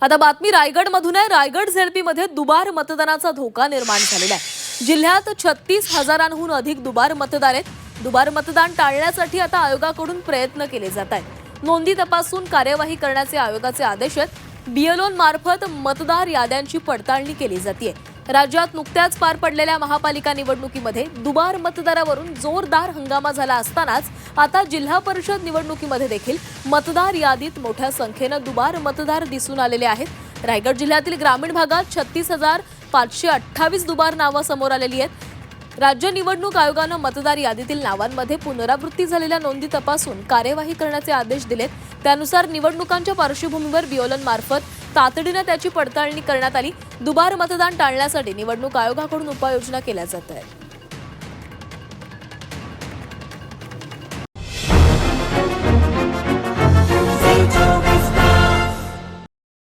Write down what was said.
आता बातमी रायगडमधून आहे। रायगड झेडपीमध्ये दुबार मतदानाचा धोका निर्माण झालेला आहे। जिल्ह्यात 36,000हून अधिक दुबार मतदार आहेत। दुबार मतदान टाळण्यासाठी आता आयोगाकडून प्रयत्न केले जात आहेत। नोंदी तपासून कार्यवाही करण्याचे आयोगाचे आदेश आहेत। बीएलओंमार्फत मतदार याद्यांची पडताळणी केली जाते। राज्यात नुकत्याच पार पडलेल्या महापालिका निवडणुकीमध्ये दुबार मतदारावरून जोरदार हंगामा झाला असतानाच आता जिल्हा परिषद निवडणुकीमध्ये देखील मतदार यादीत मोठ्या संख्येने दुबार मतदार दिसून आलेले आहेत। रायगड जिल्ह्यातील ग्रामीण भागात 36,528 दुबार नावे समोर आलेली आहेत। राज्य निवडणूक आयोगाने मतदार यादीतील नावांमध्ये पुनरावृत्ती झालेल्या नोंदी तपासून कार्यवाही करण्याचे आदेश दिलेत। त्यानुसार निवडणुकांच्या पार्श्वभूमीवर बीएलओंमार्फत तातडीने त्याची पडताळणी करण्यात आली। दुबार मतदान टाळण्यासाठी निवडणूक आयोगाकडून उपाययोजना केल्या जात आहेत।